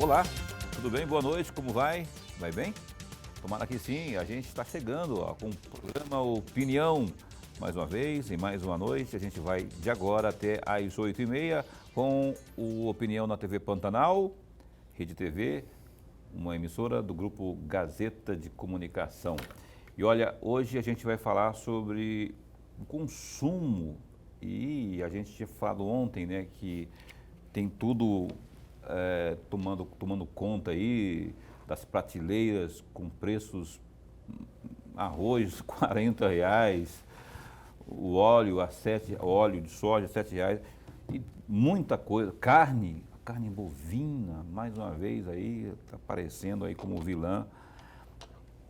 Olá, tudo bem? Boa noite, como vai? Vai bem? Tomara que sim, a gente está chegando com o programa Opinião. Mais uma vez, em mais uma noite, a gente vai de agora até às 8h30 com o Opinião na TV Pantanal, Rede TV, uma emissora do grupo Gazeta de Comunicação. E olha, hoje a gente vai falar sobre o consumo e a gente tinha falado ontem, né, que tem tudo tomando conta aí das prateleiras com preços, arroz R$ 40, o óleo óleo de soja R$ 7 e muita coisa, carne bovina, mais uma vez aí, está aparecendo aí como vilã.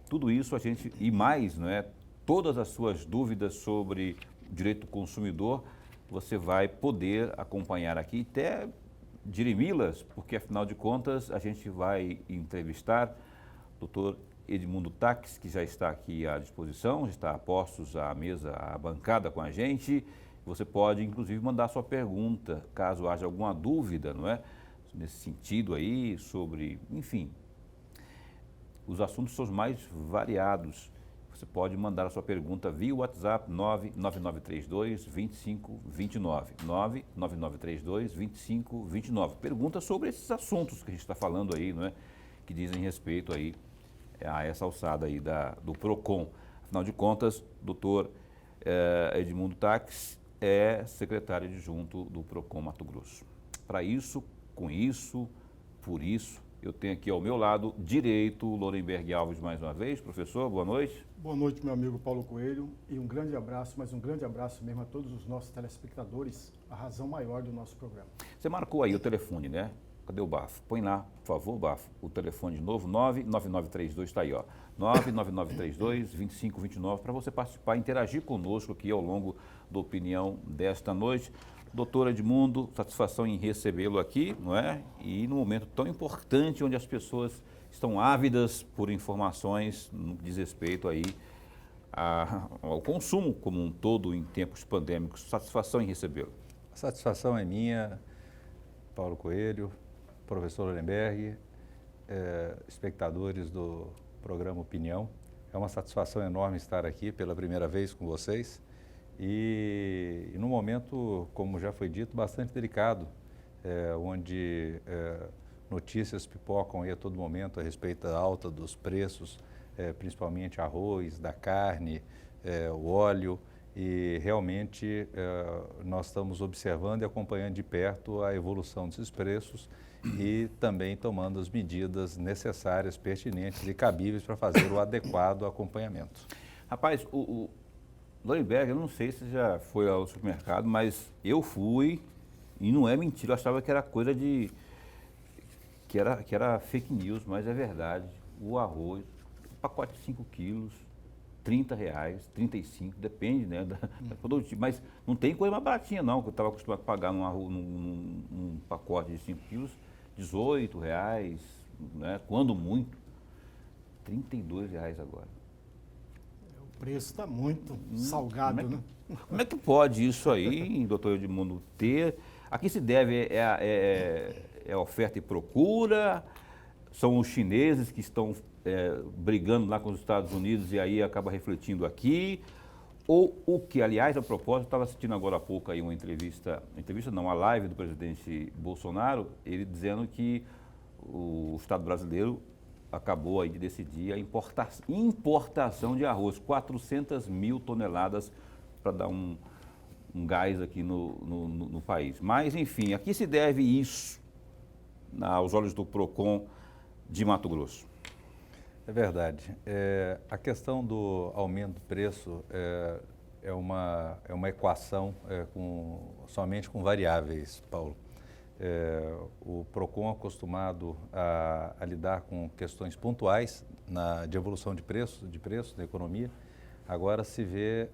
Tudo isso a gente, e mais, não é? Todas as suas dúvidas sobre direito do consumidor, você vai poder acompanhar aqui, até dirimi-las, porque afinal de contas a gente vai entrevistar o Dr. Edmundo Taques, que já está aqui à disposição, já está a postos à mesa, à bancada com a gente. Você pode, inclusive, mandar sua pergunta, caso haja alguma dúvida, não é? Nesse sentido aí, sobre, enfim, os assuntos são os mais variados. Você pode mandar a sua pergunta via WhatsApp 99932-2529. 99932-2529. Pergunta sobre esses assuntos que a gente está falando aí, não é? Que dizem respeito aí a essa alçada aí do PROCON. Afinal de contas, doutor Edmundo Taques é secretário adjunto do PROCON Mato Grosso. Para isso, com isso, por isso, eu tenho aqui ao meu lado direito Lorenberg Alves mais uma vez. Professor, boa noite. Boa noite, meu amigo Paulo Coelho, e um grande abraço, mas um grande abraço mesmo a todos os nossos telespectadores, a razão maior do nosso programa. Você marcou aí o telefone, né? Cadê o Bafo? Põe lá, por favor, Bafo, o telefone de novo, 99932, está aí, ó, 99932-2529, para você participar, interagir conosco aqui ao longo da opinião desta noite. Doutor Edmundo, satisfação em recebê-lo aqui, não é? E num momento tão importante, onde as pessoas estão ávidas por informações no que diz respeito aí ao consumo como um todo em tempos pandêmicos. Satisfação em recebê-lo. A satisfação é minha, Paulo Coelho, professor Lorenberg, espectadores do programa Opinião. É uma satisfação enorme estar aqui pela primeira vez com vocês. E num momento, como já foi dito, bastante delicado, onde notícias pipocam aí a todo momento a respeito da alta dos preços, principalmente arroz, da carne, o óleo, e realmente nós estamos observando e acompanhando de perto a evolução desses preços e também tomando as medidas necessárias, pertinentes e cabíveis para fazer o adequado acompanhamento. Rapaz, o Lorenberg, eu não sei se já foi ao supermercado, mas eu fui e não é mentira, eu achava que era coisa de... que era fake news, mas é verdade. O arroz, um pacote de 5 quilos, R$ 30, 35, depende, né, da produtividade. Mas não tem coisa mais baratinha não, que eu estava acostumado a pagar num pacote de 5 quilos, R$ 18, né, quando muito, R$ 32 agora. O preço está muito salgado, né? Como é que pode isso aí, doutor Edmundo, ter? A que se deve é oferta e procura? São os chineses que estão brigando lá com os Estados Unidos e aí acaba refletindo aqui? Ou o que, aliás, a propósito, estava assistindo agora há pouco aí uma entrevista não, a live do presidente Bolsonaro, ele dizendo que o Estado brasileiro acabou aí de decidir a importação de arroz, 400 mil toneladas para dar um gás aqui no país. Mas, enfim, a que se deve isso aos olhos do PROCON de Mato Grosso? É verdade. A questão do aumento do preço é uma equação somente com variáveis, Paulo. O PROCON acostumado a lidar com questões pontuais de evolução de preço da economia, agora se vê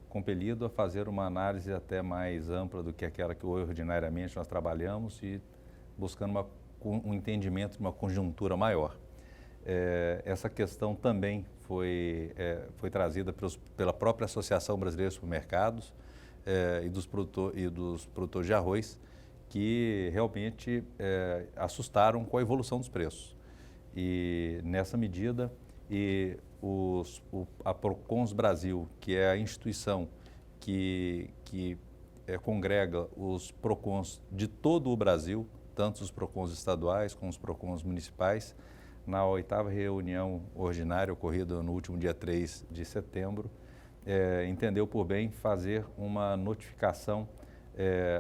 compelido a fazer uma análise até mais ampla do que aquela que ordinariamente nós trabalhamos e buscando um entendimento de uma conjuntura maior. Essa questão também foi trazida pela própria Associação Brasileira de Supermercados e dos produtores de arroz, que realmente assustaram com a evolução dos preços. E nessa medida, a Procons Brasil, que é a instituição que congrega os Procons de todo o Brasil, tanto os Procons estaduais como os Procons municipais, na 8ª reunião ordinária ocorrida no último dia 3 de setembro, entendeu por bem fazer uma notificação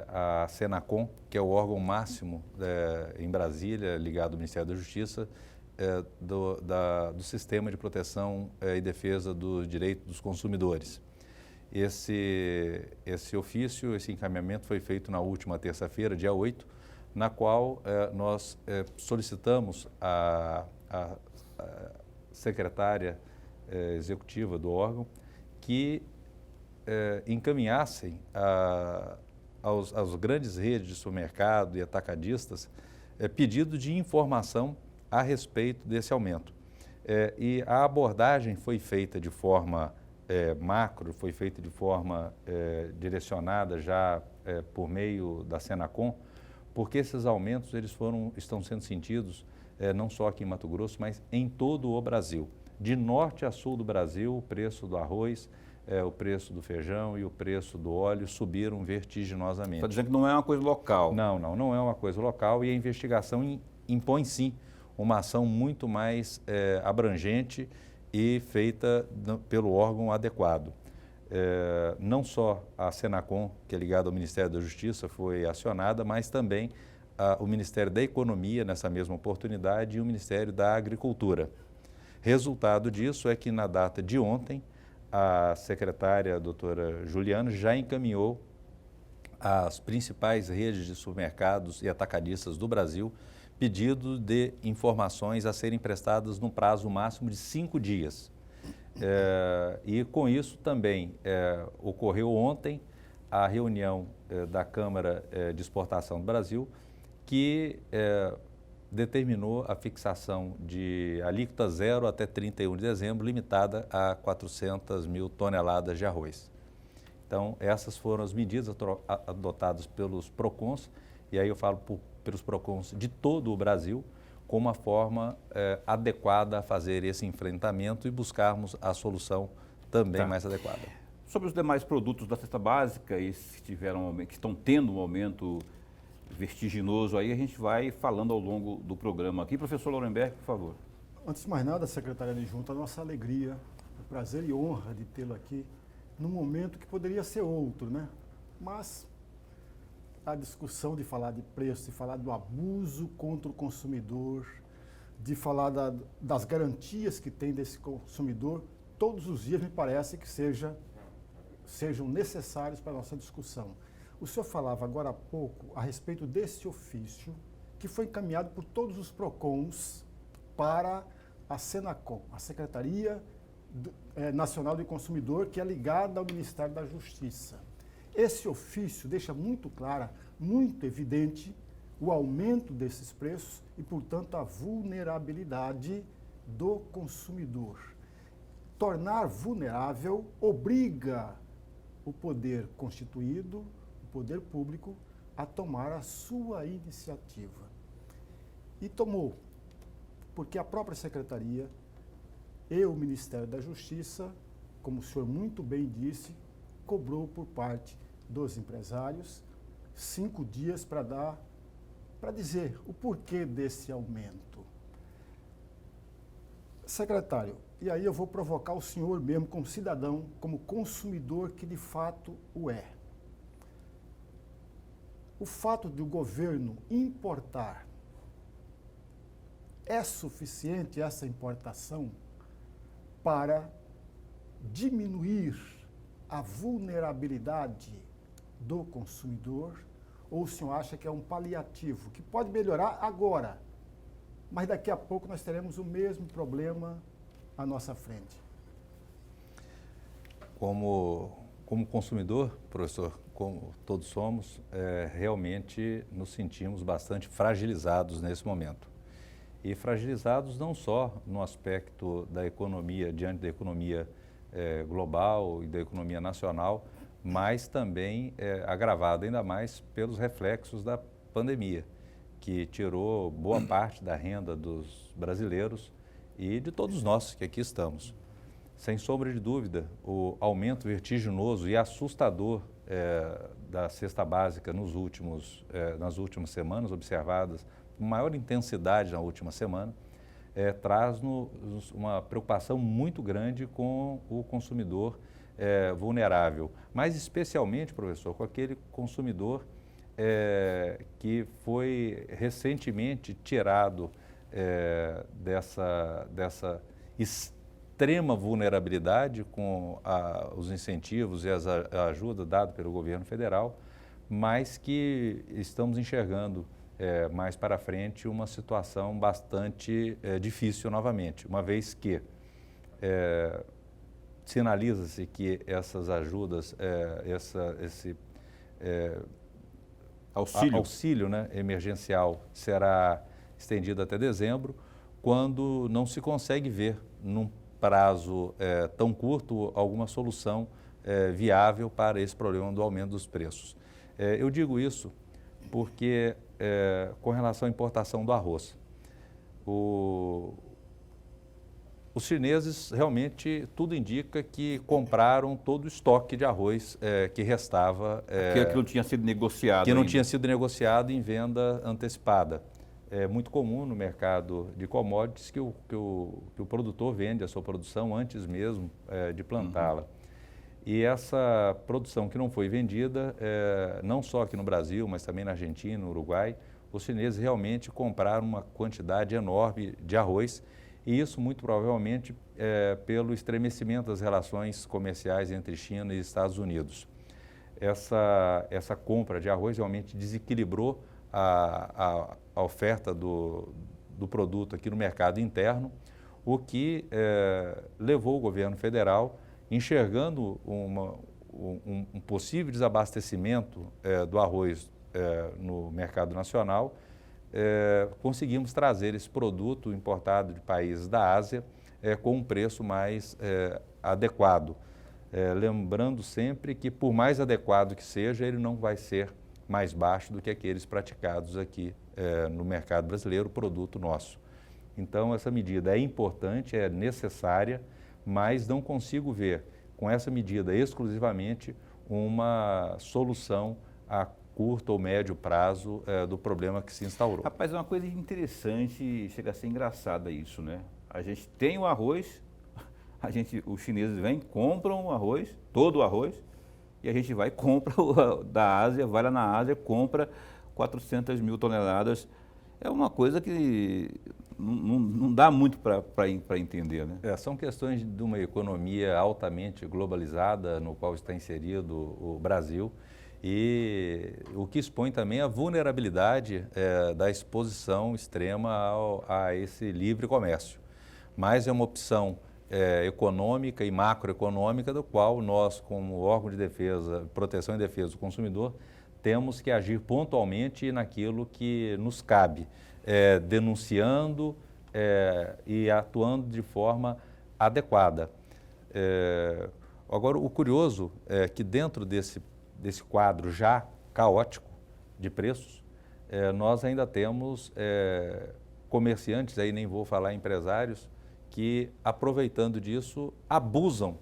à Senacom, que é o órgão máximo em Brasília, ligado ao Ministério da Justiça, do Sistema de Proteção e Defesa dos Direitos dos Consumidores. Esse ofício, esse encaminhamento foi feito na última terça-feira, dia 8, na qual nós solicitamos à secretária executiva do órgão que encaminhassem às grandes redes de supermercado e atacadistas pedido de informação a respeito desse aumento. E a abordagem foi feita de forma macro, foi feita de forma direcionada já por meio da Senacom, porque esses aumentos estão sendo sentidos não só aqui em Mato Grosso, mas em todo o Brasil. De norte a sul do Brasil, o preço do arroz, o preço do feijão e o preço do óleo subiram vertiginosamente. Está dizendo que não é uma coisa local. Não é uma coisa local, e a investigação impõe sim uma ação muito mais abrangente e feita pelo órgão adequado. Não só a Senacom, que é ligada ao Ministério da Justiça, foi acionada, mas também o Ministério da Economia, nessa mesma oportunidade, e o Ministério da Agricultura. Resultado disso é que, na data de ontem, a secretária, a doutora Juliana, já encaminhou às principais redes de supermercados e atacadistas do Brasil pedido de informações a serem prestadas no prazo máximo de 5 dias. E com isso também ocorreu ontem a reunião da Câmara de Exportação do Brasil, que determinou a fixação de alíquota zero até 31 de dezembro, limitada a 400 mil toneladas de arroz. Então, essas foram as medidas adotadas pelos PROCONs, e aí eu falo pelos PROCONs de todo o Brasil, como uma forma adequada a fazer esse enfrentamento e buscarmos a solução também mais adequada. Sobre os demais produtos da cesta básica e que estão tendo um aumento vertiginoso, aí a gente vai falando ao longo do programa aqui. Professor Laurenberg, por favor. Antes de mais nada, secretária adjunta, a nossa alegria, o prazer e honra de tê-lo aqui num momento que poderia ser outro, né? Mas a discussão de falar de preço, de falar do abuso contra o consumidor, de falar das garantias que tem desse consumidor, todos os dias me parece que sejam necessários para a nossa discussão. O senhor falava agora há pouco a respeito desse ofício que foi encaminhado por todos os PROCONs para a Senacom, a Secretaria Nacional do Consumidor, que é ligada ao Ministério da Justiça. Esse ofício deixa muito clara, muito evidente, o aumento desses preços e, portanto, a vulnerabilidade do consumidor. Tornar vulnerável obriga o poder constituído, o poder público, a tomar a sua iniciativa. E tomou, porque a própria Secretaria e o Ministério da Justiça, como o senhor muito bem disse, cobrou por parte dos empresários 5 dias para dizer o porquê desse aumento. Secretário, e aí eu vou provocar o senhor mesmo como cidadão, como consumidor que de fato o é. O fato de o governo importar, é suficiente essa importação para diminuir a vulnerabilidade do consumidor? Ou o senhor acha que é um paliativo, que pode melhorar agora, mas daqui a pouco nós teremos o mesmo problema à nossa frente? Como consumidor, professor, como todos somos, realmente nos sentimos bastante fragilizados nesse momento. E fragilizados não só no aspecto da economia, diante da economia global e da economia nacional, mas também agravado ainda mais pelos reflexos da pandemia, que tirou boa parte da renda dos brasileiros e de todos nós que aqui estamos. Sem sombra de dúvida, o aumento vertiginoso e assustador da cesta básica nas últimas semanas observadas, com maior intensidade na última semana, traz-nos uma preocupação muito grande com o consumidor vulnerável, mas especialmente, professor, com aquele consumidor que foi recentemente tirado dessa extrema vulnerabilidade com os incentivos e a ajuda dada pelo governo federal, mas que estamos enxergando mais para frente uma situação bastante difícil novamente, uma vez que sinaliza-se que essas ajudas, esse auxílio, né, emergencial será estendido até dezembro, quando não se consegue ver num prazo tão curto alguma solução viável para esse problema do aumento dos preços. Eu digo isso porque, com relação à importação do arroz, os chineses realmente, tudo indica que compraram todo o estoque de arroz que restava. Que não tinha sido negociado Que não ainda. tinha sido negociado em venda antecipada. É muito comum no mercado de commodities que o produtor vende a sua produção antes mesmo de plantá-la. E essa produção que não foi vendida, não só aqui no Brasil, mas também na Argentina, no Uruguai, os chineses realmente compraram uma quantidade enorme de arroz, e isso muito provavelmente pelo estremecimento das relações comerciais entre China e Estados Unidos. Essa compra de arroz realmente desequilibrou a oferta do produto aqui no mercado interno, o que levou o governo federal, enxergando um possível desabastecimento do arroz no mercado nacional, conseguimos trazer esse produto importado de países da Ásia com um preço mais adequado. Lembrando sempre que, por mais adequado que seja, ele não vai ser mais baixo do que aqueles praticados aqui no mercado brasileiro, produto nosso. Então, essa medida é importante, é necessária, mas não consigo ver, com essa medida exclusivamente, uma solução a curto ou médio prazo do problema que se instaurou. Rapaz, é uma coisa interessante, chega a ser engraçada isso, né? A gente tem o arroz, os chineses vêm, compram o arroz, todo o arroz, e a gente vai e compra da Ásia, vai lá na Ásia, compra 400 mil toneladas. É uma coisa que não dá muito para entender, né? São questões de uma economia altamente globalizada, no qual está inserido o Brasil, e o que expõe também a vulnerabilidade da exposição extrema a esse livre comércio. Mas é uma opção econômica e macroeconômica, do qual nós, como órgão de defesa, proteção e defesa do consumidor, temos que agir pontualmente naquilo que nos cabe, denunciando e atuando de forma adequada. Agora, o curioso é que dentro desse quadro já caótico de preços, nós ainda temos comerciantes, aí nem vou falar empresários, que, aproveitando disso, abusam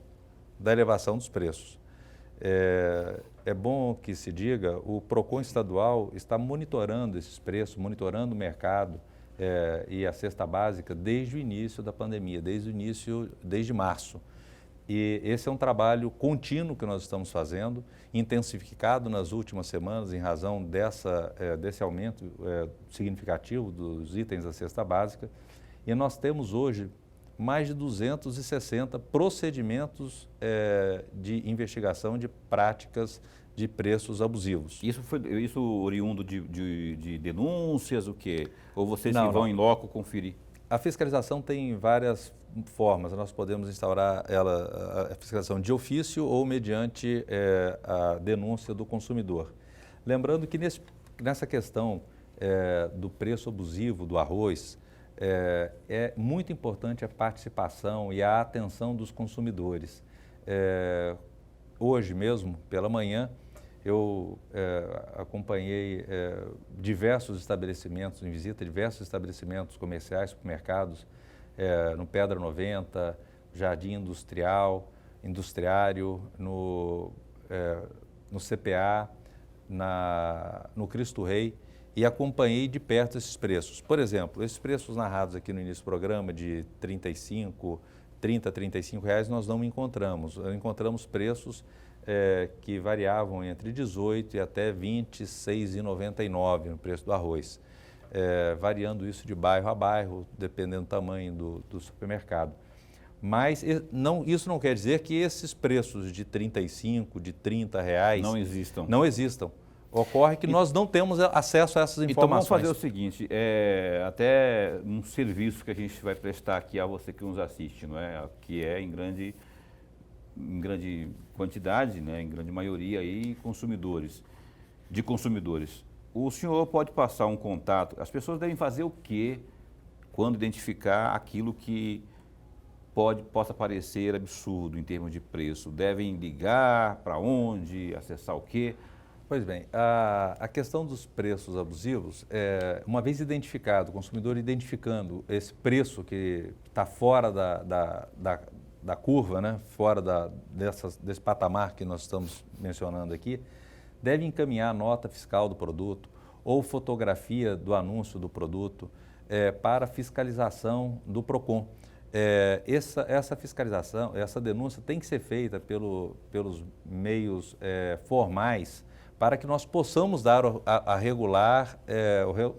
da elevação dos preços. É bom que se diga, o PROCON estadual está monitorando esses preços, monitorando o mercado e a cesta básica desde o início da pandemia, desde março. E esse é um trabalho contínuo que nós estamos fazendo, intensificado nas últimas semanas em razão desse aumento significativo dos itens da cesta básica. E nós temos hoje mais de 260 procedimentos de investigação de práticas de preços abusivos. Isso oriundo de denúncias, o quê? Ou vocês vão em loco conferir? A fiscalização tem várias formas. Nós podemos instaurar a fiscalização de ofício ou mediante a denúncia do consumidor. Lembrando que nessa questão do preço abusivo do arroz, é muito importante a participação e a atenção dos consumidores. Hoje mesmo, pela manhã, Eu acompanhei diversos estabelecimentos, em visita, diversos estabelecimentos comerciais, supermercados, no Pedra 90, Jardim Industriário, no CPA, no Cristo Rei, e acompanhei de perto esses preços. Por exemplo, esses preços narrados aqui no início do programa de 30, 35 reais, nós não encontramos. Encontramos preços que variavam entre 18 e até R$ 26,99 no preço do arroz, variando isso de bairro a bairro, dependendo do tamanho do supermercado. Mas isso não quer dizer que esses preços de 35, de 30 reais não existam. Ocorre que nós não temos acesso a essas informações. Então vamos fazer o seguinte, até um serviço que a gente vai prestar aqui a você que nos assiste, não é? Que é em grande quantidade, né? Em grande maioria aí, consumidores. O senhor pode passar um contato, as pessoas devem fazer o quê quando identificar aquilo que possa parecer absurdo em termos de preço? Devem ligar para onde, acessar o quê? Pois bem, a questão dos preços abusivos, uma vez identificado, o consumidor identificando esse preço que está fora da curva, né, fora desse patamar que nós estamos mencionando aqui, deve encaminhar a nota fiscal do produto ou fotografia do anúncio do produto para fiscalização do PROCON. Essa fiscalização, essa denúncia tem que ser feita pelos meios formais, para que nós possamos dar o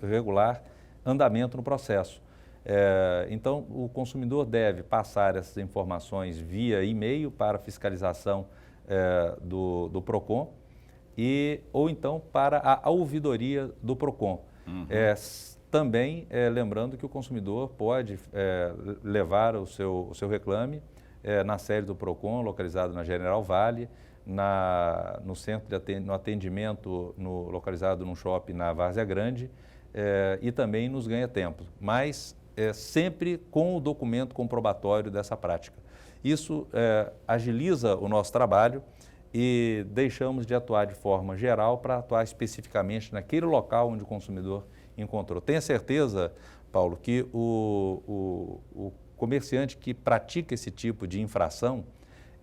regular andamento no processo. Então, o consumidor deve passar essas informações via e-mail para fiscalização do PROCON ou então para a ouvidoria do PROCON. Uhum. Também lembrando que o consumidor pode levar o seu reclame na sede do PROCON, localizado na General Vale, no centro no atendimento localizado num shopping na Várzea Grande e também nos ganha-tempos, mas sempre com o documento comprobatório dessa prática. Isso agiliza o nosso trabalho e deixamos de atuar de forma geral para atuar especificamente naquele local onde o consumidor encontrou. Tenha certeza, Paulo, que o comerciante que pratica esse tipo de infração,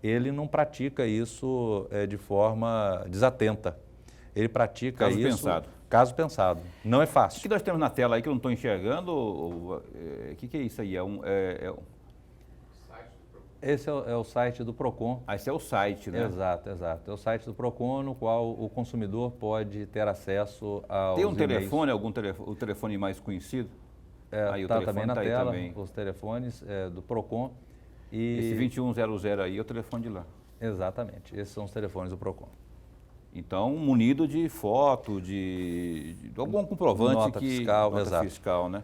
ele não pratica isso de forma desatenta. Ele pratica caso pensado. Não é fácil. O que nós temos na tela aí que eu não estou enxergando? O que é isso aí? Esse é o site do PROCON. Esse é o site, né? Exato. É o site do PROCON, no qual o consumidor pode ter acesso aos Tem um telefone, o telefone mais conhecido? Está também na tela, os telefones do PROCON. Esse 2100 aí é o telefone de lá. Exatamente, esses são os telefones do PROCON. Então, munido de foto, de algum comprovante nota fiscal, né?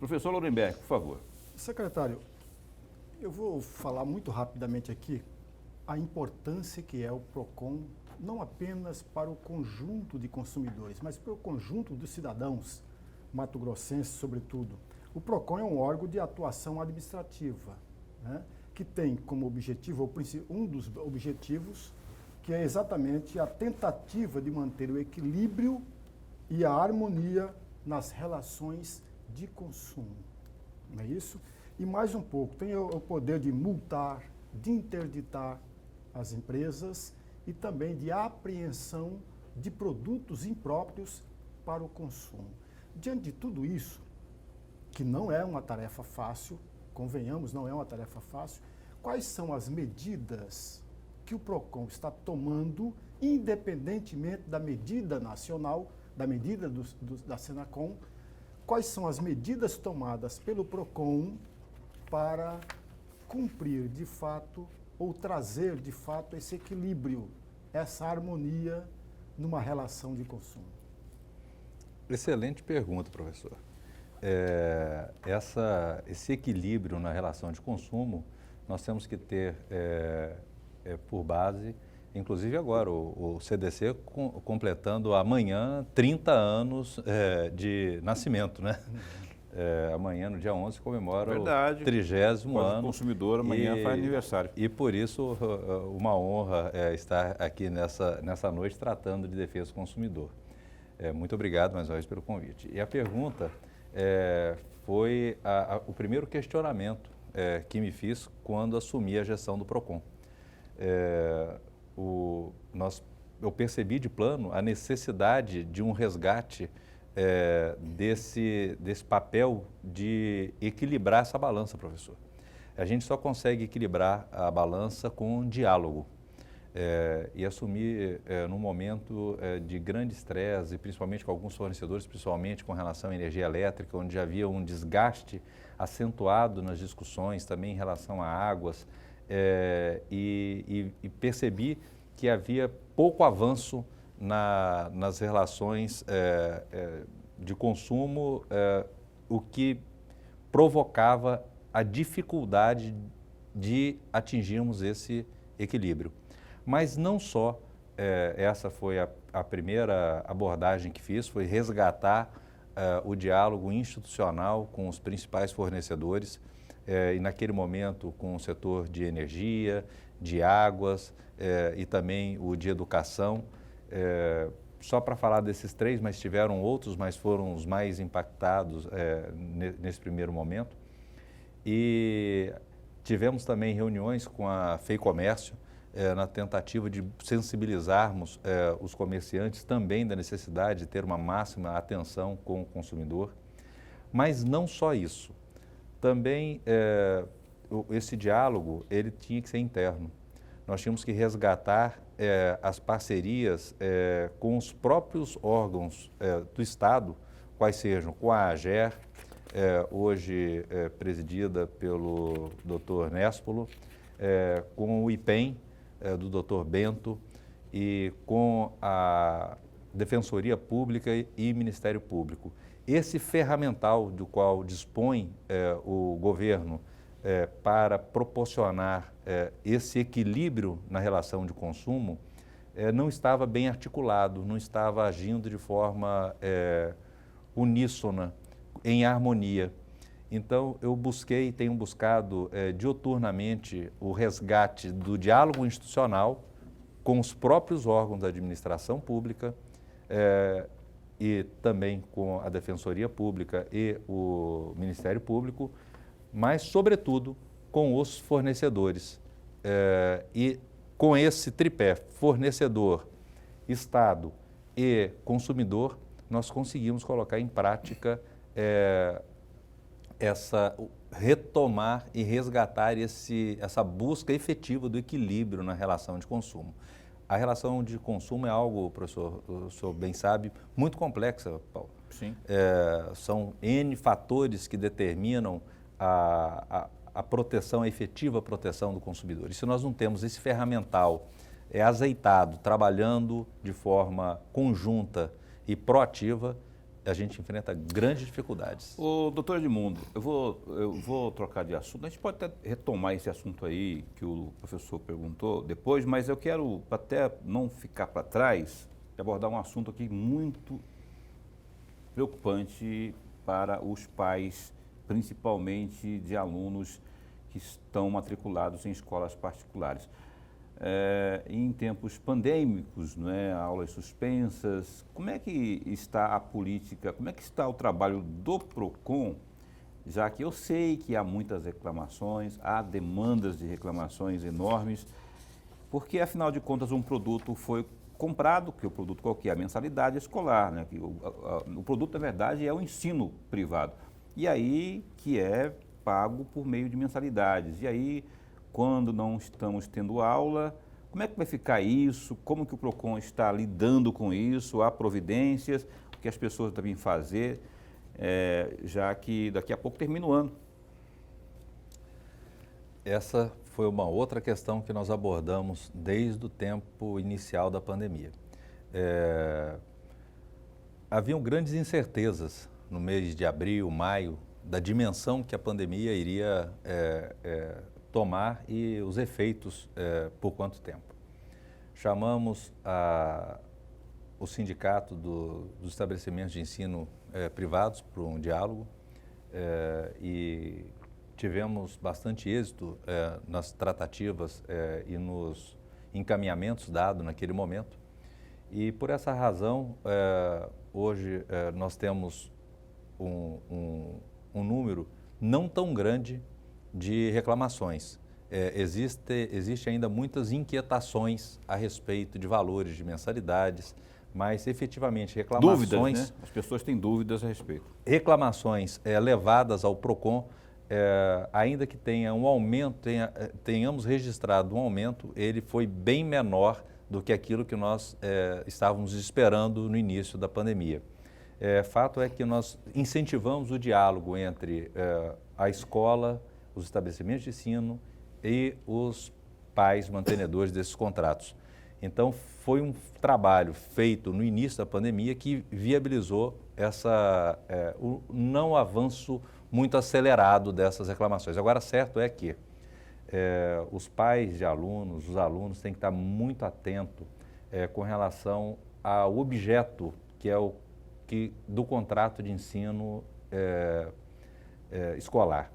Professor Lorenberg, por favor. Secretário, eu vou falar muito rapidamente aqui a importância que é o PROCON, não apenas para o conjunto de consumidores, mas para o conjunto dos cidadãos mato-grossenses, sobretudo. O PROCON é um órgão de atuação administrativa, né, que tem como objetivo, um dos objetivos, que é exatamente a tentativa de manter o equilíbrio e a harmonia nas relações de consumo. Não é isso? E mais um pouco, tem o poder de multar, de interditar as empresas e também de apreensão de produtos impróprios para o consumo. Diante de tudo isso, que não é uma tarefa fácil, convenhamos, não é uma tarefa fácil, quais são as medidas que o PROCON está tomando, independentemente da medida nacional, da medida da Senacom, quais são as medidas tomadas pelo PROCON para cumprir de fato ou trazer de fato esse equilíbrio, essa harmonia numa relação de consumo? Excelente pergunta, professor. Esse equilíbrio na relação de consumo, nós temos que ter por base, inclusive agora o CDC completando amanhã 30 anos de nascimento, né? Amanhã, no dia 11, comemora Verdade. o 30º O ano. consumidor amanhã faz aniversário. E por isso, uma honra estar aqui nessa noite tratando de defesa do consumidor. Muito obrigado mais uma vez pelo convite. E a pergunta foi o primeiro questionamento que me fiz quando assumi a gestão do PROCON. Eu percebi de plano a necessidade de um resgate desse papel de equilibrar essa balança, professor. A gente só consegue equilibrar a balança com um diálogo e assumir num momento de grande estresse, e principalmente com alguns fornecedores, principalmente com relação à energia elétrica, onde já havia um desgaste acentuado nas discussões, também em relação a águas, e percebi que havia pouco avanço nas relações de consumo, o que provocava a dificuldade de atingirmos esse equilíbrio. Mas não só essa foi a primeira abordagem que fiz, foi resgatar o diálogo institucional com os principais fornecedores e naquele momento com o setor de energia, de águas e também o de educação. Só para falar desses três, mas tiveram outros, mas foram os mais impactados nesse primeiro momento. E tivemos também reuniões com a FEIComércio, na tentativa de sensibilizarmos os comerciantes também da necessidade de ter uma máxima atenção com o consumidor. Mas não só isso, também esse diálogo ele tinha que ser interno. Nós tínhamos que resgatar as parcerias com os próprios órgãos do Estado, quais sejam com a AGER, hoje presidida pelo Dr. Nespolo, com o IPEM, do Dr. Bento, e com a Defensoria Pública e Ministério Público. Esse ferramental do qual dispõe o governo para proporcionar esse equilíbrio na relação de consumo não estava bem articulado, não estava agindo de forma uníssona, em harmonia. Então, eu busquei e tenho buscado diuturnamente o resgate do diálogo institucional com os próprios órgãos da administração pública e também com a Defensoria Pública e o Ministério Público, mas, sobretudo, com os fornecedores. E com esse tripé, fornecedor, Estado e consumidor, nós conseguimos colocar em prática retomar e resgatar essa busca efetiva do equilíbrio na relação de consumo. A relação de consumo é algo, professor, o senhor bem sabe, muito complexa, Paulo. Sim. São N fatores que determinam a proteção, a efetiva proteção do consumidor. E se nós não temos esse ferramental azeitado, trabalhando de forma conjunta e proativa, a gente enfrenta grandes dificuldades. Ô, doutor Edmundo, eu vou trocar de assunto. A gente pode até retomar esse assunto aí que o professor perguntou depois, mas eu quero, até não ficar para trás, abordar um assunto aqui muito preocupante para os pais, principalmente de alunos que estão matriculados em escolas particulares. Em tempos pandêmicos, aulas suspensas, como é que está a política, como é que está o trabalho do PROCON, já que eu sei que há muitas reclamações, há demandas de reclamações enormes, porque afinal de contas um produto foi comprado, que o produto qualquer, a mensalidade escolar, que o produto na verdade é o ensino privado, e aí que é pago por meio de mensalidades, e aí quando não estamos tendo aula, como é que vai ficar isso? Como que o PROCON está lidando com isso? Há providências? O que as pessoas devem fazer, já que daqui a pouco termina o ano? Essa foi uma outra questão que nós abordamos desde o tempo inicial da pandemia. Haviam grandes incertezas no mês de abril, maio, da dimensão que a pandemia iria tomar e os efeitos por quanto tempo. Chamamos o sindicato dos estabelecimentos de ensino privados para um diálogo e tivemos bastante êxito nas tratativas e nos encaminhamentos dados naquele momento. E por essa razão, hoje nós temos um número não tão grande de reclamações. Existe ainda muitas inquietações a respeito de valores de mensalidades, mas efetivamente reclamações... Dúvidas, né? As pessoas têm dúvidas a respeito. Reclamações levadas ao PROCON, ainda que tenha um aumento, tenhamos registrado um aumento, ele foi bem menor do que aquilo que nós estávamos esperando no início da pandemia. Fato é que nós incentivamos o diálogo entre a escola, os estabelecimentos de ensino e os pais mantenedores desses contratos. Então, foi um trabalho feito no início da pandemia que viabilizou o não avanço muito acelerado dessas reclamações. Agora, certo é que os pais de alunos, os alunos têm que estar muito atentos com relação ao objeto que é do contrato de ensino escolar.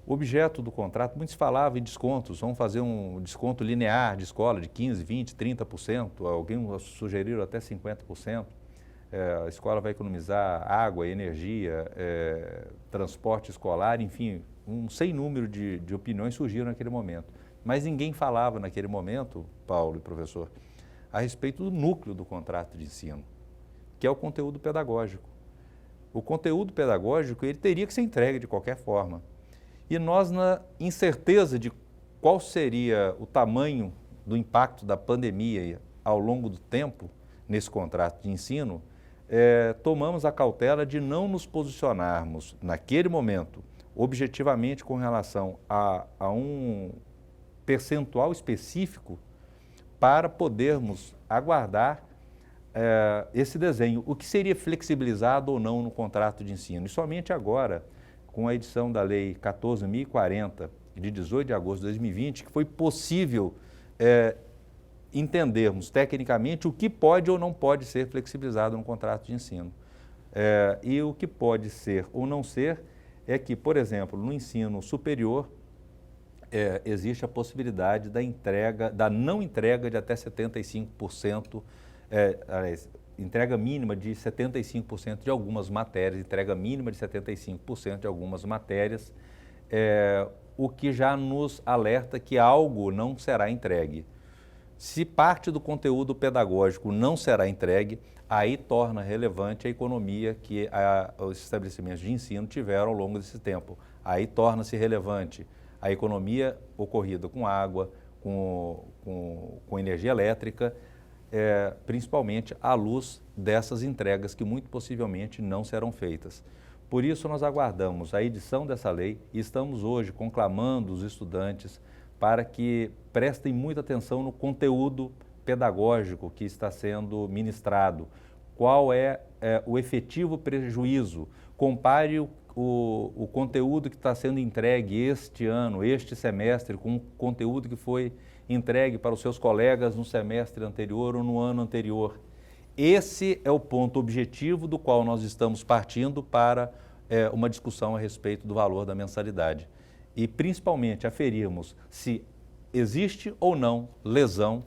O objeto do contrato, muitos falavam em descontos, vamos fazer um desconto linear de escola de 15%, 20%, 30%, alguém sugeriram até 50%. A escola vai economizar água, energia, transporte escolar, enfim, um sem número de opiniões surgiram naquele momento. Mas ninguém falava naquele momento, Paulo e professor, a respeito do núcleo do contrato de ensino, que é o conteúdo pedagógico. O conteúdo pedagógico ele teria que ser entregue de qualquer forma. E nós, na incerteza de qual seria o tamanho do impacto da pandemia ao longo do tempo nesse contrato de ensino, tomamos a cautela de não nos posicionarmos naquele momento objetivamente com relação a um percentual específico para podermos aguardar esse desenho, o que seria flexibilizado ou não no contrato de ensino. E somente agora, com a edição da Lei 14.040, de 18 de agosto de 2020, que foi possível entendermos tecnicamente o que pode ou não pode ser flexibilizado no contrato de ensino. E o que pode ser ou não ser é que, por exemplo, no ensino superior, existe a possibilidade da não entrega de até 75%, entrega mínima de 75% de algumas matérias, entrega mínima de 75% de algumas matérias, o que já nos alerta que algo não será entregue. Se parte do conteúdo pedagógico não será entregue, aí torna relevante a economia que os estabelecimentos de ensino tiveram ao longo desse tempo. Aí torna-se relevante a economia ocorrida com água, com energia elétrica, principalmente à luz dessas entregas que muito possivelmente não serão feitas. Por isso nós aguardamos a edição dessa lei e estamos hoje conclamando os estudantes para que prestem muita atenção no conteúdo pedagógico que está sendo ministrado. Qual é o efetivo prejuízo? Compare o conteúdo que está sendo entregue este ano, este semestre, com o conteúdo que foi entregue para os seus colegas no semestre anterior ou no ano anterior. Esse é o ponto objetivo do qual nós estamos partindo para uma discussão a respeito do valor da mensalidade. E principalmente aferirmos se existe ou não lesão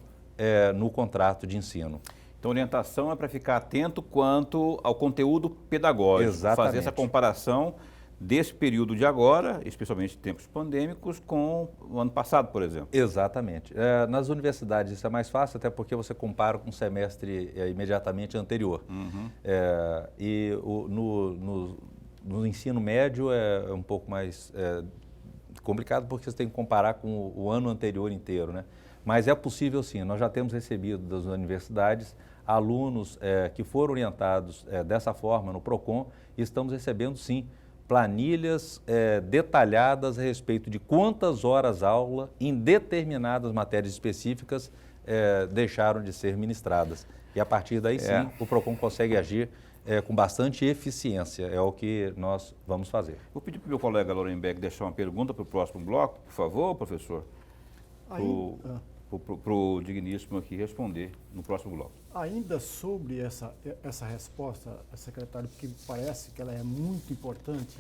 no contrato de ensino. Então, a orientação é para ficar atento quanto ao conteúdo pedagógico. Exatamente. Fazer essa comparação desse período de agora, especialmente tempos pandêmicos, com o ano passado, por exemplo. Exatamente. Nas universidades isso é mais fácil, até porque você compara com o semestre imediatamente anterior. Uhum. No ensino médio é um pouco mais complicado, porque você tem que comparar com o ano anterior inteiro, né? Mas é possível sim, nós já temos recebido das universidades alunos que foram orientados dessa forma no PROCON e estamos recebendo sim planilhas detalhadas a respeito de quantas horas aula em determinadas matérias específicas deixaram de ser ministradas. E a partir daí sim o PROCON consegue agir com bastante eficiência, é o que nós vamos fazer. Vou pedir para o meu colega Lorenbeck deixar uma pergunta para o próximo bloco, por favor, professor. para o digníssimo aqui responder no próximo bloco. Ainda sobre essa resposta, secretário, porque parece que ela é muito importante,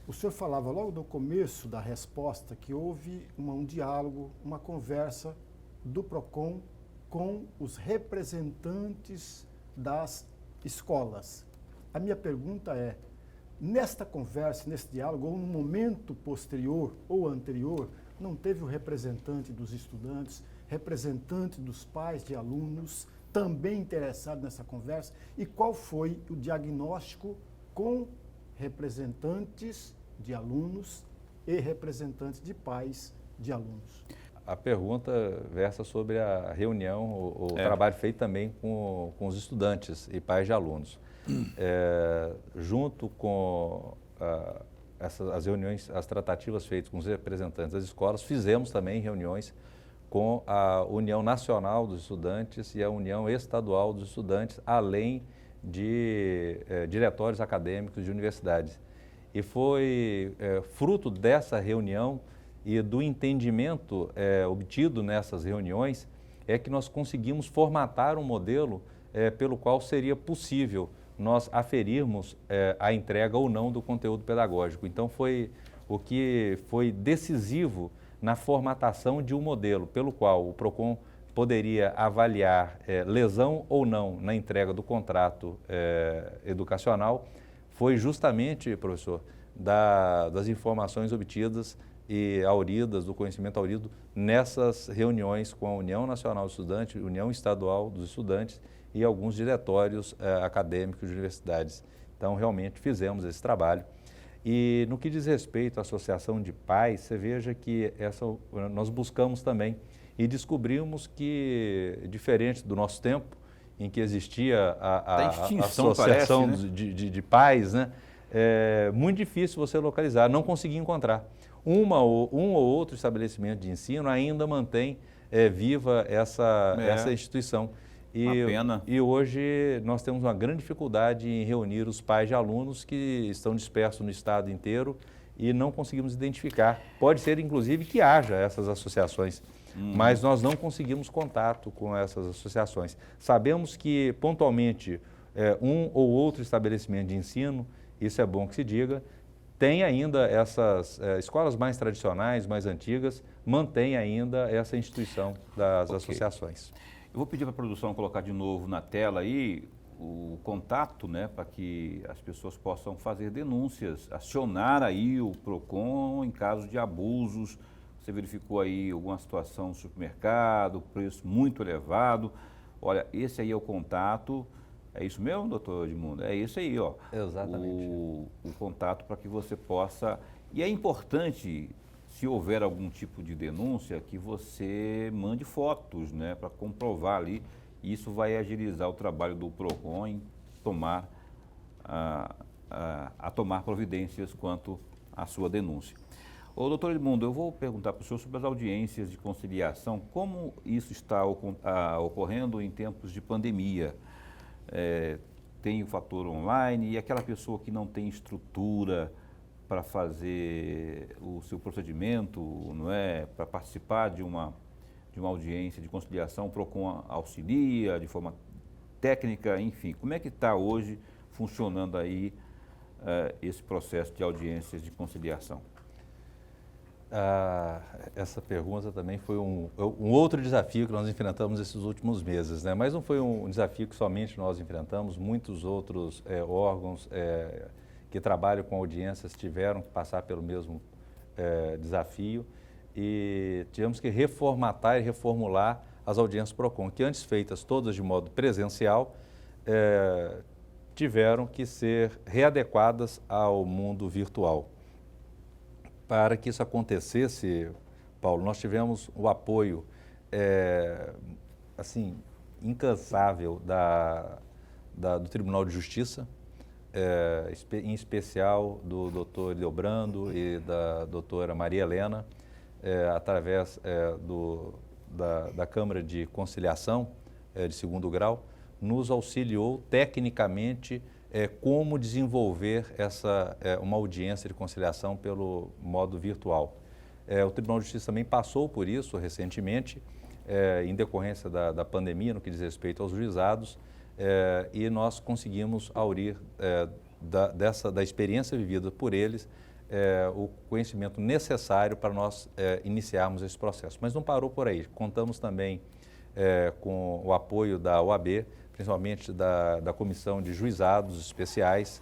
o senhor falava logo no começo da resposta que houve um diálogo, uma conversa do PROCON com os representantes das escolas. A minha pergunta é, nesta conversa, nesse diálogo, ou no momento posterior ou anterior, não teve o representante dos estudantes, representante dos pais de alunos, também interessado nessa conversa? E qual foi o diagnóstico com representantes de alunos e representantes de pais de alunos? A pergunta versa sobre a reunião, o trabalho feito também com os estudantes e pais de alunos. Junto com as reuniões, as tratativas feitas com os representantes das escolas, fizemos também reuniões com a União Nacional dos Estudantes e a União Estadual dos Estudantes, além de diretórios acadêmicos de universidades. E foi fruto dessa reunião e do entendimento obtido nessas reuniões é que nós conseguimos formatar um modelo pelo qual seria possível nós aferirmos a entrega ou não do conteúdo pedagógico. Então foi o que foi decisivo na formatação de um modelo pelo qual o PROCON poderia avaliar lesão ou não na entrega do contrato educacional, foi justamente, professor, das informações obtidas e auridas, do conhecimento aurido, nessas reuniões com a União Nacional dos Estudantes, União Estadual dos Estudantes e alguns diretórios acadêmicos de universidades. Então, realmente fizemos esse trabalho. E no que diz respeito à associação de pais, você veja que nós buscamos também e descobrimos que, diferente do nosso tempo, em que existia a associação parece, né? de pais, né? É muito difícil você localizar, não consegui encontrar. Um ou outro estabelecimento de ensino ainda mantém viva essa instituição. E hoje nós temos uma grande dificuldade em reunir os pais de alunos que estão dispersos no estado inteiro e não conseguimos identificar. Pode ser, inclusive, que haja essas associações, mas nós não conseguimos contato com essas associações. Sabemos que, pontualmente, um ou outro estabelecimento de ensino, isso é bom que se diga, tem ainda essas escolas mais tradicionais, mais antigas, mantém ainda essa instituição das associações. Eu vou pedir para a produção colocar de novo na tela aí o contato, né, para que as pessoas possam fazer denúncias, acionar aí o PROCON em caso de abusos. Você verificou aí alguma situação no supermercado, preço muito elevado. Olha, esse aí é o contato. É isso mesmo, doutor Edmundo? É isso aí, ó. Exatamente. O contato para que você possa... E é importante, se houver algum tipo de denúncia, que você mande fotos, né, para comprovar ali. Isso vai agilizar o trabalho do PROCON em tomar providências quanto à sua denúncia. Ô, doutor Edmundo, eu vou perguntar para o senhor sobre as audiências de conciliação. Como isso está ocorrendo em tempos de pandemia? Tem o fator online e aquela pessoa que não tem estrutura para fazer o seu procedimento, não é, para participar de uma audiência de conciliação, o PROCON auxilia de forma técnica, enfim. Como é que está hoje funcionando aí esse processo de audiências de conciliação? Essa pergunta também foi um outro desafio que nós enfrentamos esses últimos meses, né? Mas não foi um desafio que somente nós enfrentamos, muitos outros órgãos que trabalham com audiências tiveram que passar pelo mesmo desafio e tivemos que reformatar e reformular as audiências PROCON, que antes feitas todas de modo presencial, tiveram que ser readequadas ao mundo virtual. Para que isso acontecesse, Paulo, nós tivemos o apoio, assim, incansável do Tribunal de Justiça, em especial do doutor Ildebrando e da doutora Maria Helena, através da Câmara de Conciliação de segundo grau, nos auxiliou tecnicamente como desenvolver uma audiência de conciliação pelo modo virtual. O Tribunal de Justiça também passou por isso recentemente em decorrência da pandemia, no que diz respeito aos juizados, e nós conseguimos aurir da experiência vivida por eles o conhecimento necessário para nós iniciarmos esse processo. Mas não parou por aí, contamos também com o apoio da OAB, principalmente da Comissão de Juizados Especiais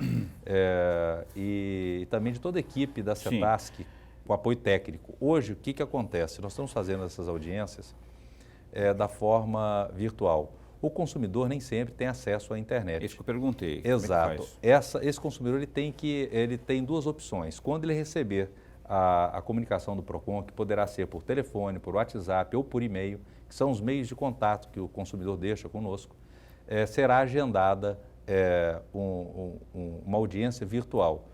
e também de toda a equipe da CETASC, com apoio técnico. Hoje, o que acontece? Nós estamos fazendo essas audiências da forma virtual. O consumidor nem sempre tem acesso à internet. Isso que eu perguntei. Exato. Esse consumidor ele tem duas opções. Quando ele receber a comunicação do PROCON, que poderá ser por telefone, por WhatsApp ou por e-mail, que são os meios de contato que o consumidor deixa conosco, será agendada uma audiência virtual.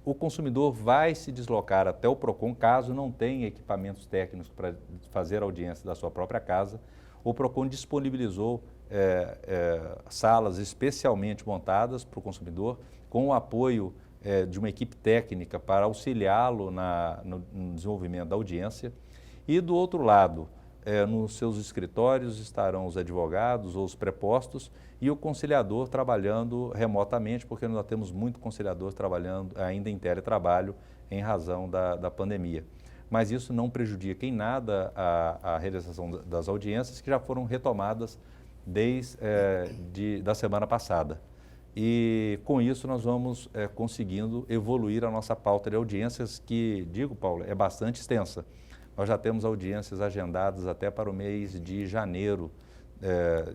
O consumidor vai se deslocar até o PROCON, caso não tenha equipamentos técnicos para fazer a audiência da sua própria casa. O PROCON disponibilizou salas especialmente montadas para o consumidor, com o apoio de uma equipe técnica para auxiliá-lo no desenvolvimento da audiência. E do outro lado, nos seus escritórios estarão os advogados ou os prepostos e o conciliador trabalhando remotamente, porque nós temos muito conciliador trabalhando ainda em teletrabalho em razão da pandemia. Mas isso não prejudica em nada a realização das audiências, que já foram retomadas desde da semana passada. E com isso nós vamos conseguindo evoluir a nossa pauta de audiências, que, digo, Paulo, é bastante extensa. Nós já temos audiências agendadas até para o mês de janeiro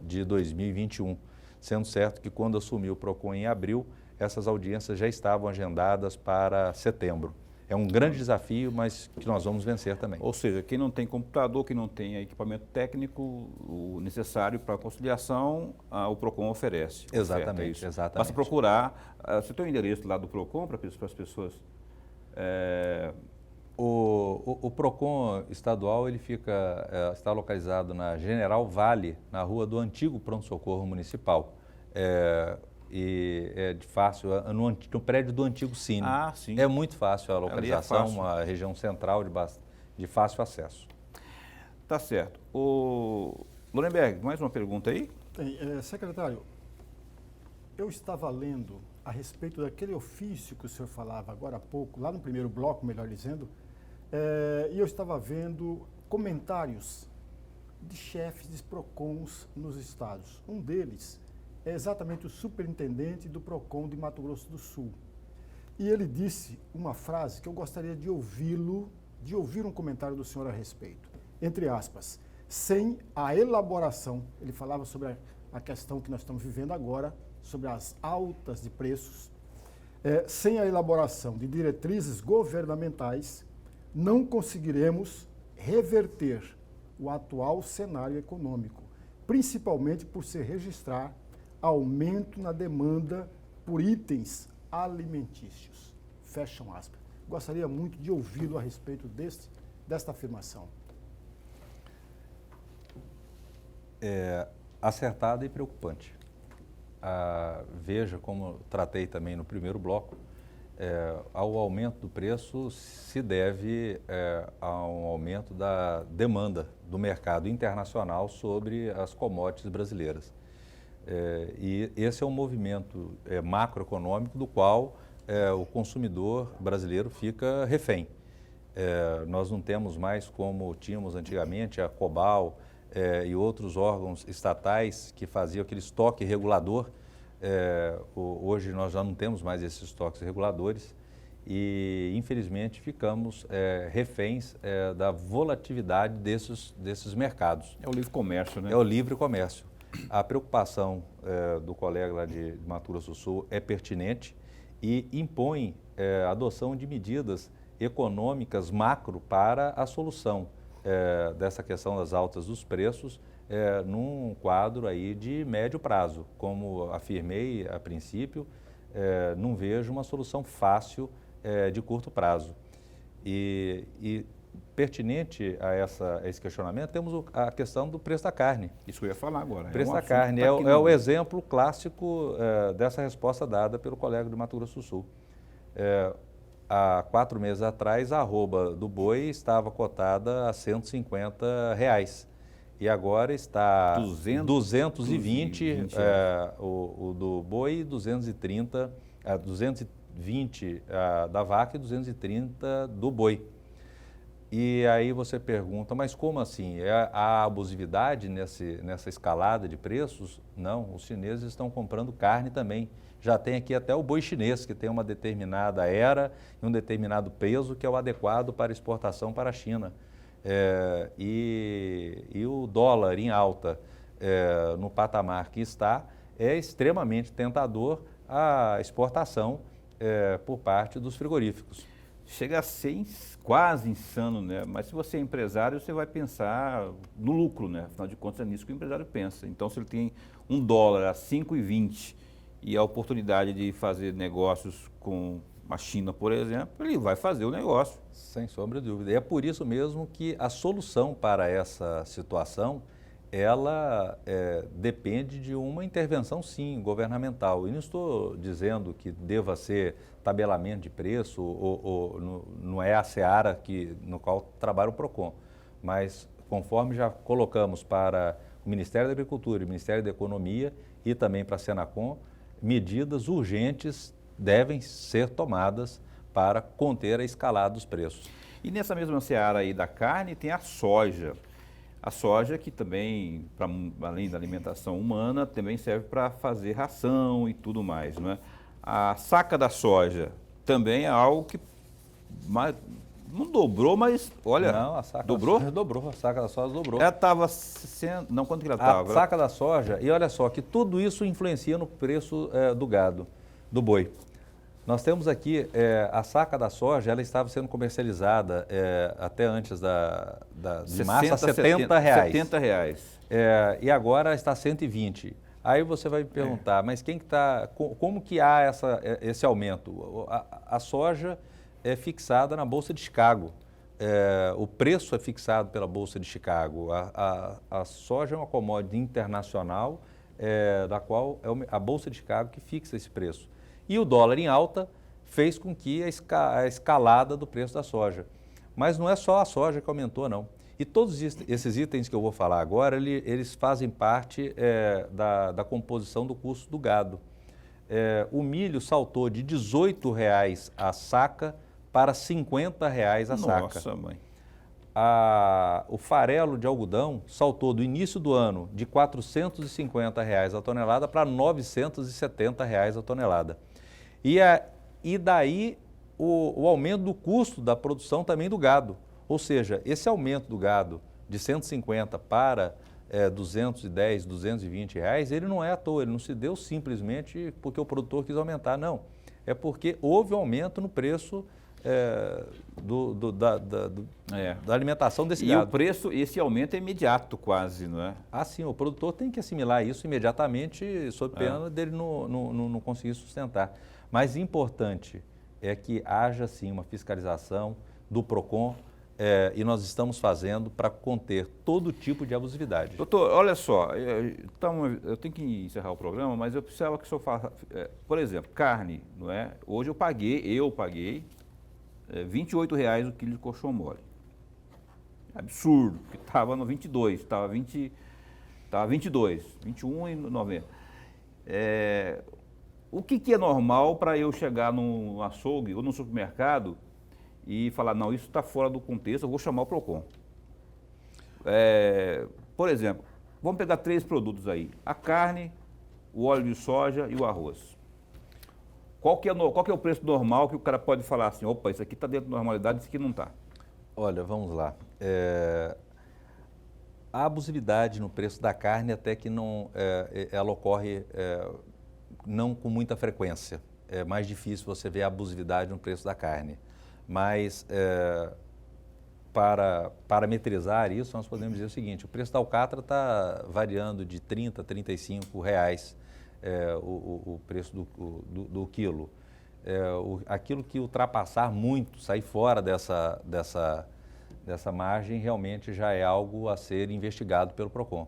de 2021, sendo certo que quando assumiu o PROCON em abril, essas audiências já estavam agendadas para setembro. É um grande desafio, mas que nós vamos vencer também. Ou seja, quem não tem computador, quem não tem equipamento técnico, o necessário para a conciliação, o PROCON oferece. Exatamente, exatamente. Basta procurar. Você tem o endereço lá do PROCON para as pessoas? O PROCON estadual ele está localizado na General Vale, na rua do antigo pronto-socorro municipal. E é de fácil, no prédio do antigo Cine. Ah, sim. É muito fácil a localização, fácil. Uma região central de fácil acesso. Tá certo. Lorenberg, mais uma pergunta aí? Tem. Secretário, eu estava lendo a respeito daquele ofício que o senhor falava agora há pouco, lá no primeiro bloco, melhor dizendo, e eu estava vendo comentários de chefes de PROCONs nos estados. Um deles é exatamente o superintendente do PROCON de Mato Grosso do Sul. E ele disse uma frase que eu gostaria de ouvir um comentário do senhor a respeito. Entre aspas, sem a elaboração, ele falava sobre a questão que nós estamos vivendo agora, sobre as altas de preços, sem a elaboração de diretrizes governamentais, não conseguiremos reverter o atual cenário econômico, principalmente por se registrar aumento na demanda por itens alimentícios. Fecham aspas. Gostaria muito de ouvi-lo a respeito desta afirmação. Acertada e preocupante. Veja, como tratei também no primeiro bloco, ao aumento do preço se deve a um aumento da demanda do mercado internacional sobre as commodities brasileiras. E esse é um movimento macroeconômico do qual o consumidor brasileiro fica refém. Nós não temos mais, como tínhamos antigamente, a Cobal e outros órgãos estatais que faziam aquele estoque regulador. Hoje nós já não temos mais esses estoques reguladores e, infelizmente, ficamos reféns da volatilidade desses mercados. É o livre comércio, né? É o livre comércio. A preocupação do colega lá de Mato Grosso do Sul é pertinente e impõe a adoção de medidas econômicas macro para a solução dessa questão das altas dos preços num quadro aí de médio prazo. Como afirmei a princípio, não vejo uma solução fácil de curto prazo. E pertinente a esse questionamento, temos a questão do preço da carne. Isso que eu ia falar agora. O preço da carne é o exemplo clássico dessa resposta dada pelo colega do Mato Grosso do Sul. Há 4 meses atrás, a arroba do boi estava cotada a R$ 150. e agora está 220 o do boi, 230, 220 da vaca e 230 do boi. E aí você pergunta, mas como assim? Há abusividade nessa escalada de preços? Não, os chineses estão comprando carne também. Já tem aqui até o boi chinês, que tem uma determinada era e um determinado peso que é o adequado para exportação para a China. E o dólar em alta no patamar que está, é extremamente tentador a exportação por parte dos frigoríficos. Chega a ser quase insano, né? Mas se você é empresário, você vai pensar no lucro, né? Afinal de contas, é nisso que o empresário pensa. Então, se ele tem $1 a 5,20 e a oportunidade de fazer negócios com a China, por exemplo, ele vai fazer o negócio. Sem sombra de dúvida. E é por isso mesmo que a solução para essa situação, ela depende de uma intervenção, sim, governamental. E não estou dizendo que deva ser tabelamento de preço ou não é a seara no qual trabalha o PROCON. Mas, conforme já colocamos para o Ministério da Agricultura e o Ministério da Economia e também para a Senacom, medidas urgentes devem ser tomadas para conter a escalada dos preços. E nessa mesma seara aí da carne tem a soja. A soja que também, além da alimentação humana, também serve para fazer ração e tudo mais, não é? A saca da soja também é algo que não dobrou, mas olha, não, a saca dobrou? Dobrou, a saca da soja dobrou. Ela estava não, quanto que ela estava? A saca da soja, e olha só, que tudo isso influencia no preço do gado, do boi. Nós temos aqui a saca da soja, ela estava sendo comercializada até antes de março a R$70. R$70. E agora está 120. Aí você vai me perguntar, mas como que há esse aumento? A soja é fixada na Bolsa de Chicago. O preço é fixado pela Bolsa de Chicago. A soja é uma commodity internacional, da qual é a Bolsa de Chicago que fixa esse preço. E o dólar em alta fez com que a escalada do preço da soja. Mas não é só a soja que aumentou, não. E todos esses itens que eu vou falar agora, eles fazem parte da composição do custo do gado. O milho saltou de R$18 a saca para R$50 a saca. Nossa, mãe. O farelo de algodão saltou do início do ano de R$450 a tonelada para R$970 a tonelada. E daí o aumento do custo da produção também do gado. Ou seja, esse aumento do gado de 150 para 210, R$220, ele não é à toa, ele não se deu simplesmente porque o produtor quis aumentar, não. É porque houve um aumento no preço da alimentação desse gado. E o preço, esse aumento é imediato quase, não é? Ah, sim, o produtor tem que assimilar isso imediatamente, sob pena dele não conseguir sustentar. Mas importante é que haja, sim, uma fiscalização do PROCON, e nós estamos fazendo para conter todo tipo de abusividade. Doutor, olha só, eu tenho que encerrar o programa, mas eu precisava que o senhor faça, por exemplo, carne, não é? Hoje eu paguei R$28 o quilo de coxão mole. Absurdo, porque estava no 22, estava 22, 21,90. O que é normal para eu chegar no açougue ou no supermercado e falar, não, isso está fora do contexto, eu vou chamar o PROCON? Por exemplo, vamos pegar 3 produtos aí, a carne, o óleo de soja e o arroz. Qual que é o preço normal que o cara pode falar assim, opa, isso aqui está dentro da normalidade, isso aqui não está? Olha, vamos lá. A abusividade no preço da carne até que não, ela ocorre não com muita frequência. É mais difícil você ver a abusividade no preço da carne. Mas para parametrizar isso, nós podemos dizer o seguinte, o preço da alcatra está variando de R$30 a R$35, o preço do quilo. Aquilo que ultrapassar muito, sair fora dessa margem, realmente já é algo a ser investigado pelo PROCON.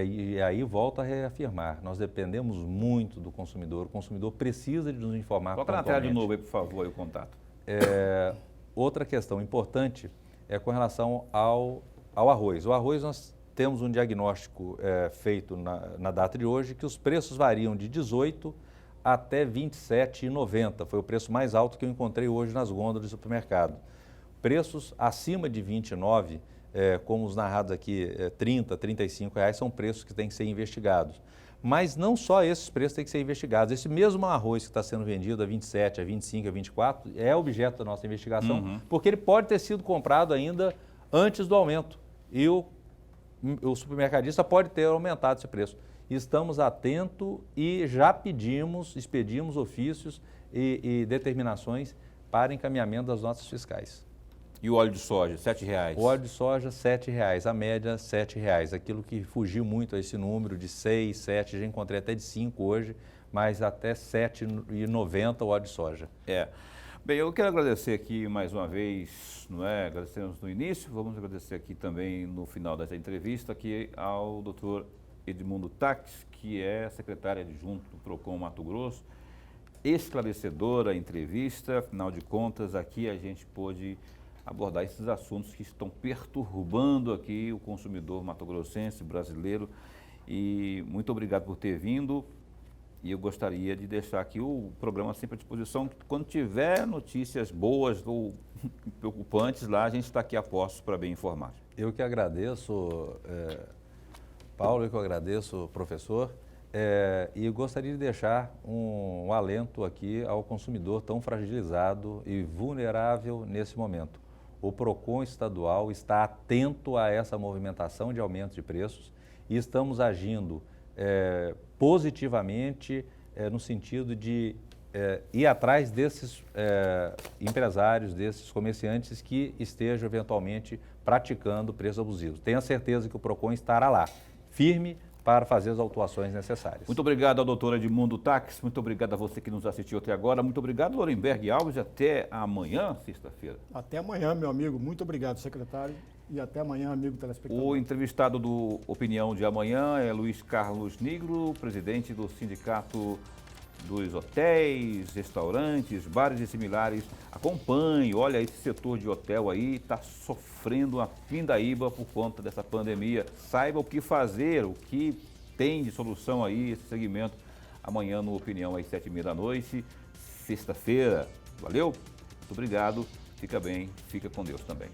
E aí volto a reafirmar, nós dependemos muito do consumidor, o consumidor precisa de nos informar pontualmente. Coloca na tela de novo aí, por favor, aí, o contato. Outra questão importante é com relação ao arroz. O arroz nós temos um diagnóstico feito na data de hoje que os preços variam de 18 até R$ 27,90. Foi o preço mais alto que eu encontrei hoje nas gôndolas do supermercado. Preços acima de 29, como os narrados aqui, 30, R$ 35, são preços que têm que ser investigados. Mas não só esses preços têm que ser investigados. Esse mesmo arroz que está sendo vendido a 27, a 25, a 24 é objeto da nossa investigação, porque ele pode ter sido comprado ainda antes do aumento e o supermercadista pode ter aumentado esse preço. Estamos atentos e já expedimos ofícios e determinações para encaminhamento das notas fiscais. E o óleo de soja, R$ 7,00? O óleo de soja, R$ 7,00, a média R$ 7,00. Aquilo que fugiu muito a esse número de 6, 7, já encontrei até de 5 hoje, mas até R$ 7,90 o óleo de soja. Bem, eu quero agradecer aqui mais uma vez, agradecemos no início, vamos agradecer aqui também no final dessa entrevista aqui ao Dr. Edmundo Taques, que é secretário adjunto do PROCON Mato Grosso. Esclarecedora a entrevista, afinal de contas, aqui a gente pôde abordar esses assuntos que estão perturbando aqui o consumidor mato-grossense, brasileiro. E muito obrigado por ter vindo. E eu gostaria de deixar aqui o programa sempre à disposição. Quando tiver notícias boas ou preocupantes lá, a gente está aqui a postos para bem informar. Eu que agradeço, Paulo, eu que agradeço, professor. E gostaria de deixar um alento aqui ao consumidor tão fragilizado e vulnerável nesse momento. O PROCON estadual está atento a essa movimentação de aumento de preços e estamos agindo positivamente no sentido de ir atrás desses empresários, desses comerciantes que estejam eventualmente praticando preços abusivos. Tenha certeza que o PROCON estará lá, firme, para fazer as autuações necessárias. Muito obrigado ao doutor Edmundo Taques, muito obrigado a você que nos assistiu até agora, muito obrigado, Lorenberg Alves, até amanhã, sexta-feira. Até amanhã, meu amigo. Muito obrigado, secretário. E até amanhã, amigo telespectador. O entrevistado do Opinião de amanhã é Luiz Carlos Nigro, presidente do Sindicato dos Hotéis, Restaurantes, Bares e similares. Acompanhe, olha, esse setor de hotel aí está sofrendo uma pindaíba por conta dessa pandemia. Saiba o que fazer, o que tem de solução aí esse segmento. Amanhã no Opinião às 7h30, sexta-feira. Valeu? Muito obrigado, fica bem, fica com Deus também.